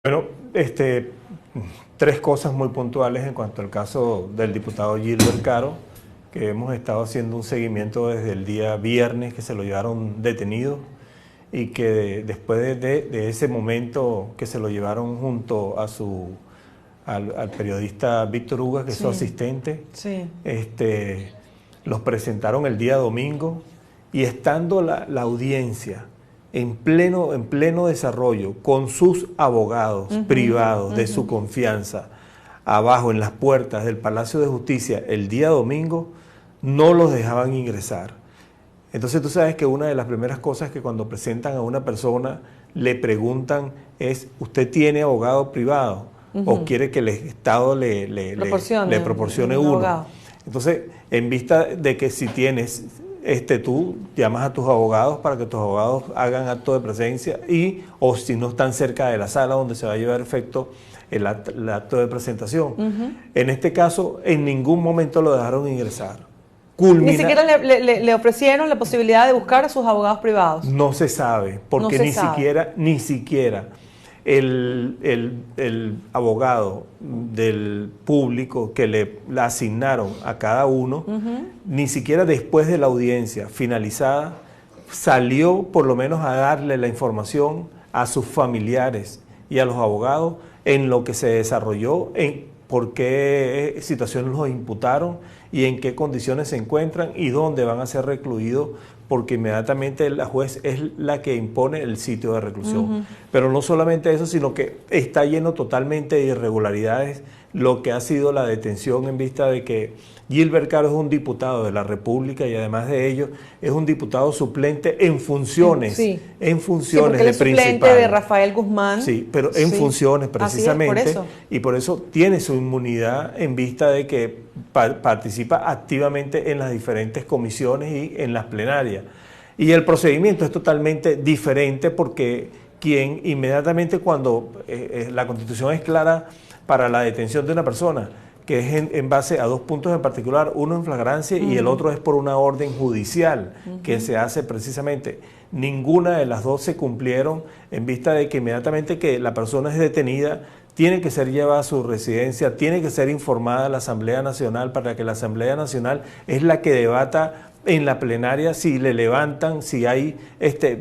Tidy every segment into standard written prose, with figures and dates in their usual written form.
Bueno, tres cosas muy puntuales en cuanto al caso del diputado Gilbert Caro, que hemos estado haciendo un seguimiento desde el día viernes que se lo llevaron detenido y que después de ese momento que se lo llevaron junto a al periodista Víctor Ugas, que es su asistente, los presentaron el día domingo y estando la audiencia en pleno desarrollo, con sus abogados privados de su confianza, abajo en las puertas del Palacio de Justicia el día domingo, no los dejaban ingresar. Entonces tú sabes que una de las primeras cosas que cuando presentan a una persona le preguntan es, ¿usted tiene abogado privado? ¿O quiere que el Estado le proporcione uno? Abogado. Entonces, en vista de que si tienes... tú llamas a tus abogados para que tus abogados hagan acto de presencia o si no están cerca de la sala donde se va a llevar efecto el acto de presentación. En este caso, en ningún momento lo dejaron ingresar. Ni siquiera le ofrecieron la posibilidad de buscar a sus abogados privados. No se sabe, porque ni siquiera el abogado del público que le asignaron a cada uno, ni siquiera después de la audiencia finalizada, salió por lo menos a darle la información a sus familiares y a los abogados en lo que se desarrolló, en por qué situaciones los imputaron y en qué condiciones se encuentran y dónde van a ser recluidos, porque inmediatamente la juez es la que impone el sitio de reclusión. Pero no solamente eso, sino que está lleno totalmente de irregularidades lo que ha sido la detención en vista de que Gilbert Caro es un diputado de la República y además de ello es un diputado suplente en funciones, en funciones de principal. Suplente de Rafael Guzmán. Sí, pero en funciones precisamente, y por eso tiene su inmunidad en vista de que participa activamente en las diferentes comisiones y en las plenarias. Y el procedimiento es totalmente diferente porque quien inmediatamente cuando la Constitución es clara para la detención de una persona, que es en base a dos puntos en particular, uno en flagrancia y el otro es por una orden judicial que se hace precisamente. Ninguna de las dos se cumplieron en vista de que inmediatamente que la persona es detenida, tiene que ser llevada a su residencia, tiene que ser informada a la Asamblea Nacional para que la Asamblea Nacional es la que debata en la plenaria si le levantan, si hay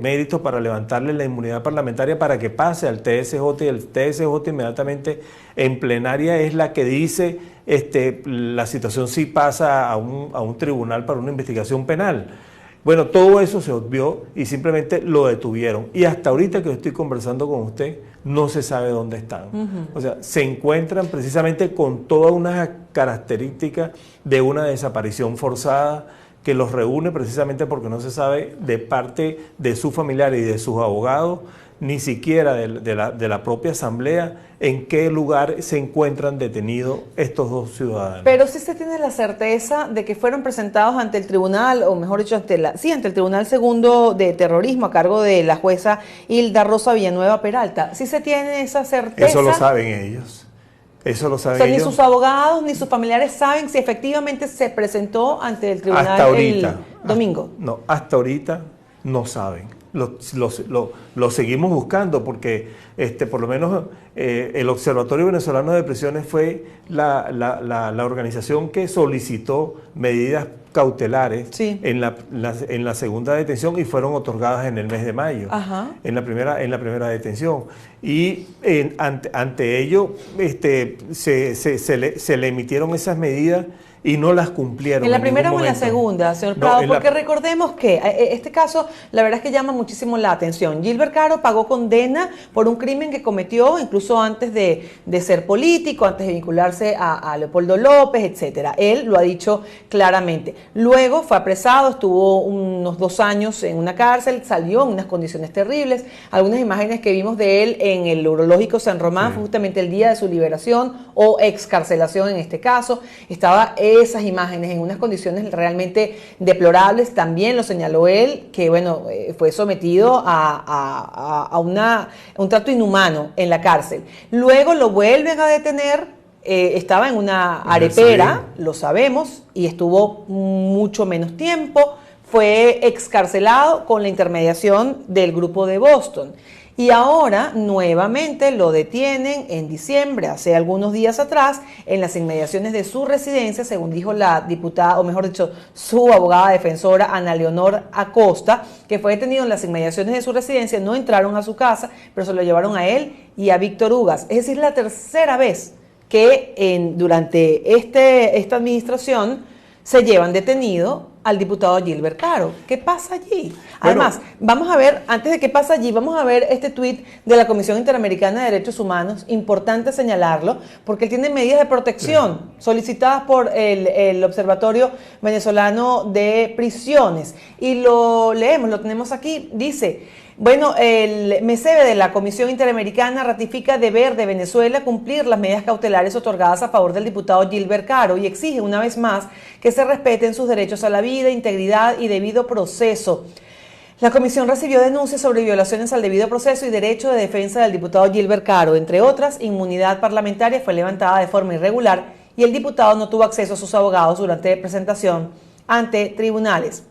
mérito para levantarle la inmunidad parlamentaria para que pase al TSJ, y el TSJ inmediatamente en plenaria es la que dice la situación si pasa a un tribunal para una investigación penal. Bueno, todo eso se obvió y simplemente lo detuvieron. Y hasta ahorita que estoy conversando con usted, no se sabe dónde están. O sea, se encuentran precisamente con todas unas características de una desaparición forzada que los reúne precisamente porque no se sabe de parte de sus familiares y de sus abogados, ni siquiera de la propia asamblea, en qué lugar se encuentran detenidos estos dos ciudadanos. Pero sí se tiene la certeza de que fueron presentados ante el tribunal, o mejor dicho, ante el Tribunal Segundo de Terrorismo a cargo de la jueza Hilda Rosa Villanueva Peralta. ¿Sí se tiene esa certeza? Eso lo saben ellos. Eso lo saben ellos. Ni sus abogados ni sus familiares saben si efectivamente se presentó ante el tribunal hasta ahorita, el domingo. Hasta ahorita no saben. Lo seguimos buscando porque por lo menos el Observatorio Venezolano de Prisiones fue la organización que solicitó medidas cautelares en la segunda detención y fueron otorgadas en el mes de mayo, en la primera detención. Y ante ello se le emitieron esas medidas y no las cumplieron. ¿En la primera o en la segunda, señor Prado? Porque recordemos que este caso, la verdad es que llama muchísimo la atención. Gilbert Caro pagó condena por un crimen que cometió incluso antes de ser político, antes de vincularse a Leopoldo López, etcétera. Él lo ha dicho claramente. Luego fue apresado, estuvo unos 2 años en una cárcel, salió en unas condiciones terribles. Algunas imágenes que vimos de él en el Urológico San Román, fue justamente el día de su liberación o excarcelación en este caso. Estaba esas imágenes en unas condiciones realmente deplorables. También lo señaló él, que bueno, fue sometido a un trato inhumano en la cárcel. Luego lo vuelven a detener, estaba en una arepera, lo sabemos, y estuvo mucho menos tiempo. Fue excarcelado con la intermediación del grupo de Boston. Y ahora nuevamente lo detienen en diciembre, hace algunos días atrás, en las inmediaciones de su residencia, según dijo la diputada, o mejor dicho, su abogada defensora Ana Leonor Acosta, que fue detenido en las inmediaciones de su residencia. No entraron a su casa, pero se lo llevaron a él y a Víctor Ugas. Es decir, la tercera vez que durante esta administración se llevan detenido al diputado Gilbert Caro. ¿Qué pasa allí? Además, vamos a ver, antes de qué pasa allí, vamos a ver este tuit de la Comisión Interamericana de Derechos Humanos, importante señalarlo, porque él tiene medidas de protección solicitadas por el Observatorio Venezolano de Prisiones. Y lo leemos, lo tenemos aquí, dice... Bueno, el MECEBE de la Comisión Interamericana ratifica deber de Venezuela cumplir las medidas cautelares otorgadas a favor del diputado Gilbert Caro y exige una vez más que se respeten sus derechos a la vida, integridad y debido proceso. La comisión recibió denuncias sobre violaciones al debido proceso y derecho de defensa del diputado Gilbert Caro. Entre otras, inmunidad parlamentaria fue levantada de forma irregular y el diputado no tuvo acceso a sus abogados durante presentación ante tribunales.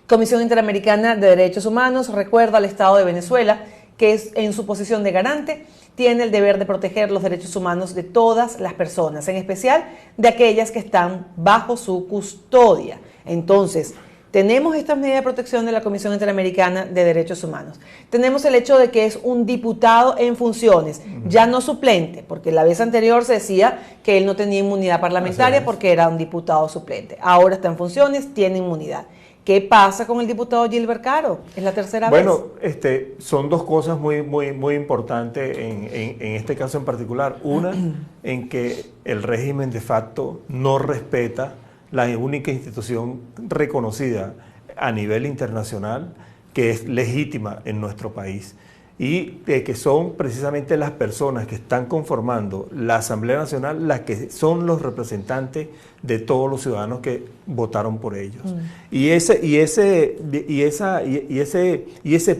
Comisión Interamericana de Derechos Humanos recuerda al Estado de Venezuela que es en su posición de garante tiene el deber de proteger los derechos humanos de todas las personas, en especial de aquellas que están bajo su custodia. Entonces, tenemos estas medidas de protección de la Comisión Interamericana de Derechos Humanos. Tenemos el hecho de que es un diputado en funciones, ya no suplente, porque la vez anterior se decía que él no tenía inmunidad parlamentaria porque era un diputado suplente. Ahora está en funciones, tiene inmunidad. ¿Qué pasa con el diputado Gilbert Caro? Es la tercera vez. Bueno, son dos cosas muy importantes en este caso en particular. Una, en que el régimen de facto no respeta la única institución reconocida a nivel internacional que es legítima en nuestro país. Y que son precisamente las personas que están conformando la Asamblea Nacional las que son los representantes de todos los ciudadanos que votaron por ellos. Y ese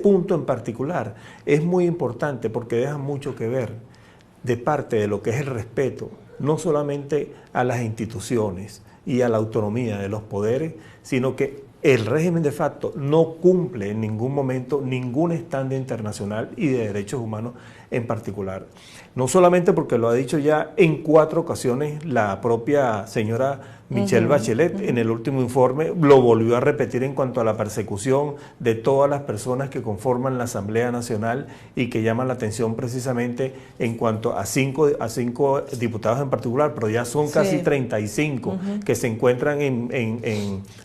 punto en particular es muy importante porque deja mucho que ver de parte de lo que es el respeto, no solamente a las instituciones y a la autonomía de los poderes, sino que el régimen de facto no cumple en ningún momento ningún estándar internacional y de derechos humanos en particular. No solamente porque lo ha dicho ya en 4 ocasiones la propia señora Michelle Bachelet, en el último informe lo volvió a repetir en cuanto a la persecución de todas las personas que conforman la Asamblea Nacional y que llaman la atención precisamente en cuanto a 5 diputados en particular, pero ya son casi 35 que se encuentran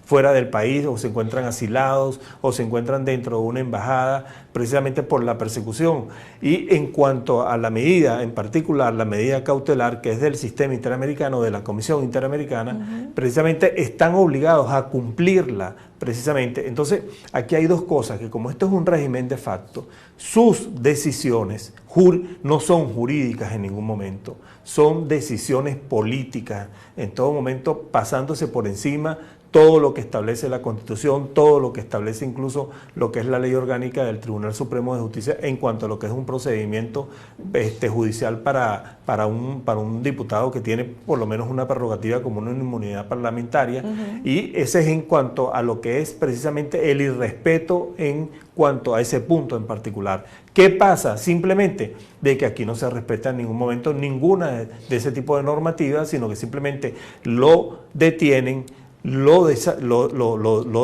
fuera del país o se encuentran asilados o se encuentran dentro de una embajada precisamente por la persecución. Y en cuanto a la medida, en particular la medida cautelar que es del sistema interamericano, de la Comisión Interamericana, precisamente están obligados a cumplirla precisamente. Entonces, aquí hay dos cosas, que como esto es un régimen de facto, sus decisiones no son jurídicas en ningún momento, son decisiones políticas, en todo momento pasándose por encima todo lo que establece la Constitución, todo lo que establece incluso lo que es la ley orgánica del Tribunal Supremo de Justicia en cuanto a lo que es un procedimiento judicial para un diputado que tiene por lo menos una prerrogativa como una inmunidad parlamentaria. Y ese es en cuanto a lo que es precisamente el irrespeto en cuanto a ese punto en particular. ¿Qué pasa? Simplemente de que aquí no se respeta en ningún momento ninguna de ese tipo de normativas, sino que simplemente lo detienen, lo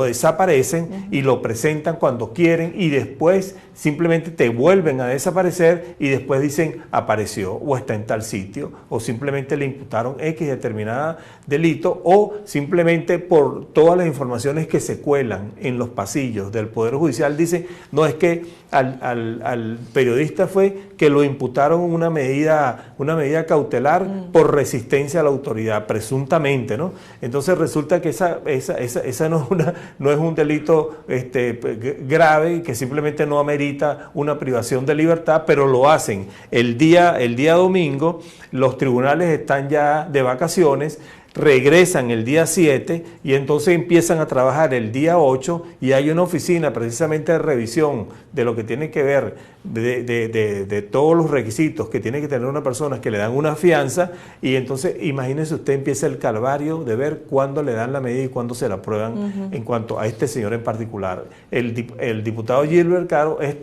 desaparecen y lo presentan cuando quieren y después simplemente te vuelven a desaparecer y después dicen apareció o está en tal sitio o simplemente le imputaron X determinada delito o simplemente por todas las informaciones que se cuelan en los pasillos del Poder Judicial dicen no, es que al periodista fue que lo imputaron una medida cautelar por resistencia a la autoridad, presuntamente, ¿no? Entonces resulta que esa no es un delito grave y que simplemente no amerita una privación de libertad, pero lo hacen el día domingo, los tribunales están ya de vacaciones, regresan el día 7 y entonces empiezan a trabajar el día 8 y hay una oficina precisamente de revisión de lo que tiene que ver de todos los requisitos que tiene que tener una persona que le dan una fianza y entonces imagínense usted empieza el calvario de ver cuándo le dan la medida y cuándo se la aprueban en cuanto a este señor en particular. El diputado Gilbert Caro es